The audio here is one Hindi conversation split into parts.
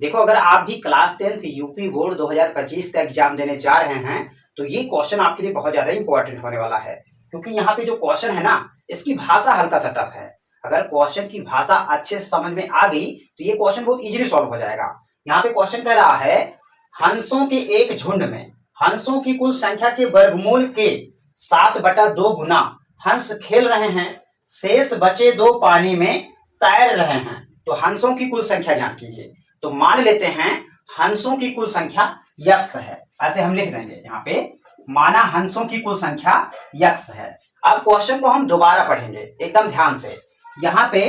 देखो, अगर आप भी क्लास 10th यूपी बोर्ड 2025 का एग्जाम देने जा रहे हैं तो ये क्वेश्चन आपके लिए बहुत ज्यादा इंपॉर्टेंट होने वाला है, क्योंकि यहाँ पे जो क्वेश्चन है ना, इसकी भाषा हल्का सा टफ है। अगर क्वेश्चन की भाषा अच्छे से समझ में आ गई तो ये क्वेश्चन बहुत इजीली सॉल्व हो जाएगा। यहाँ पे क्वेश्चन कह रहा है, हंसों के एक झुंड में हंसों की कुल संख्या के वर्गमूल के 7/2 गुना हंस खेल रहे हैं, शेष बचे 2 पानी में तैर रहे हैं। तो हंसों की कुल संख्या ज्ञात कीजिए। तो मान लेते हैं हंसों की कुल संख्या यक्स है, ऐसे हम लिख देंगे यहाँ पे, माना हंसों की कुल संख्या यक्स है। अब क्वेश्चन को हम दोबारा पढ़ेंगे एकदम ध्यान से। यहाँ पे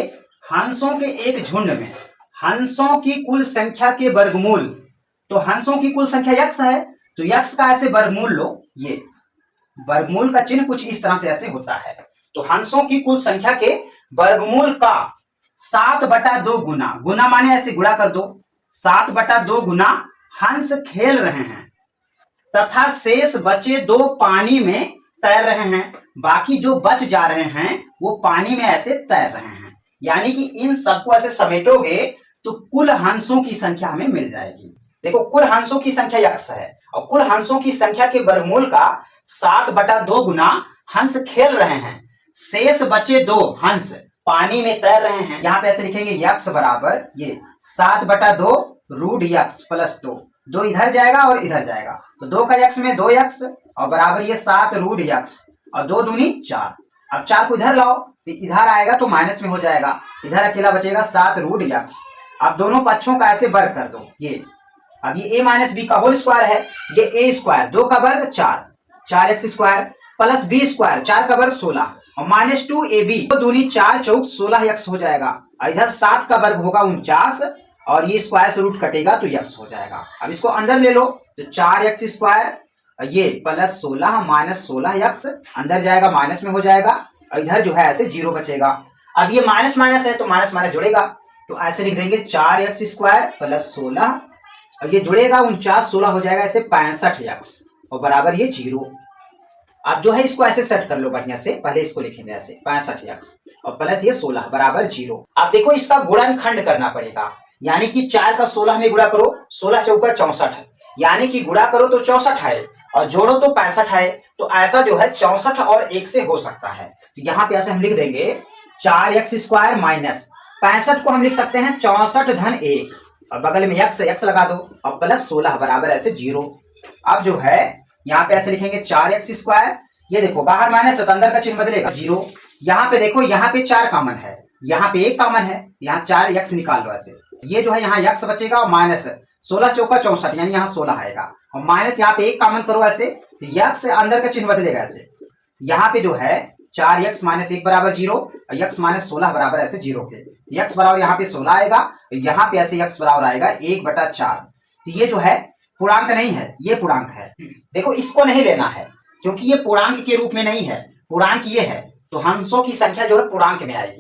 हंसों के एक झुंड में हंसों की कुल संख्या के वर्गमूल, तो हंसों की कुल संख्या यक्स है तो यक्स का ऐसे वर्गमूल लो, ये वर्गमूल का चिन्ह कुछ इस तरह से ऐसे होता है। तो हंसों की कुल संख्या के वर्गमूल का 7/2 गुना, गुना माने ऐसे गुणा कर दो, 7/2 गुना हंस खेल रहे हैं तथा शेष बचे 2 पानी में तैर रहे हैं। बाकी जो बच जा रहे हैं वो पानी में ऐसे तैर रहे हैं। यानी कि इन सबको ऐसे समेटोगे तो कुल हंसों की संख्या हमें मिल जाएगी। देखो, कुल हंसों की संख्या यक्स है और कुल हंसों की संख्या के वर्गमूल का 7/2 गुना हंस खेल रहे हैं, शेष बचे 2 हंस पानी में तैर रहे हैं। यहाँ पे ऐसे लिखेंगे यक्स बराबर ये 7/2 रूट यक्स प्लस 2, 2 इधर जाएगा और इधर जाएगा, तो 2 का यक्स में 2 यक्स और बराबर ये 7 रूट यक्स और 2 दूनी 4। अब 4 को इधर लाओ तो इधर आएगा तो माइनस में हो जाएगा, इधर अकेला बचेगा 7 रूट यक्स। अब दोनों पक्षों का ऐसे वर्ग कर दो, ये अब ये a माइनस बी का होल स्क्वायर है, ये a स्क्वायर 2 का वर्ग 4, 4x square plus b square 4 का वर्ग 16 और माइनस 2ab, 2 दूनी 4 चौक 16x हो जाएगा। इधर 7 का वर्ग होगा 49 और ये स्क्वायर से रूट कटेगा तो x हो जाएगा। अब इसको अंदर ले लो तो 4x स्क्वायर ये प्लस 16 माइनस 16x अंदर जाएगा माइनस में हो जाएगा और इधर जो है ऐसे 0 बचेगा। अब ये माइनस माइनस है तो माइनस माइनस जुड़ेगा, तो ऐसे लिख देंगे 4x स्क्वायर प्लस 16 और ये जुड़ेगा 49, 16 हो जाएगा ऐसे 65x और बराबर ये 0। अब जो है इसको ऐसे सेट कर लो बढ़िया से, पहले इसको लिखेंगे ऐसे 65x और प्लस ये 16 बराबर 0। अब देखो इसका गुणनखंड करना पड़ेगा, यानी कि 4 का 16 में गुणा करो, 16 चौका 64, यानी कि गुणा करो तो 64 है और जोड़ो तो 65 है। तो ऐसा जो है 64 और 1 से हो सकता है। तो यहाँ पे ऐसे हम लिख देंगे 4x स्क्वायर माइनस 65 को हम लिख सकते हैं 64 धन 1 और बगल में x लगा दो और प्लस 16 बराबर ऐसे 0। अब जो है यहाँ पे ऐसे लिखेंगे 4x स्क्वायर, ये देखो बाहर माइनस है तो अंदर का चिन्ह बदलेगा 0। यहाँ पे देखो, यहाँ पे 4 कॉमन है, यहाँ पे 1 कॉमन है, यहाँ 4x निकाल लो ऐसे, ये जो है यहाँ x बचेगा और माइनस 16 चौका 64 यानी यहाँ 16 आएगा और माइनस यहाँ पे 1 कॉमन करो ऐसे, तो x अंदर का चिन्ह बदलेगा ऐसे। यहाँ पे जो है 4x माइनस 1 बराबर 0 और x माइनस 16 बराबर ऐसे 0 के, x बराबर यहाँ पे 16 आएगा, यहाँ पे ऐसे x बराबर आएगा 1/4। तो ये जो है पूर्णांक नहीं है, ये पूर्णांक है। देखो इसको नहीं लेना है क्योंकि ये पूर्णांक के रूप में नहीं है, पूर्णांक ये है, तो हंसों की संख्या जो है पूर्णांक में आएगी।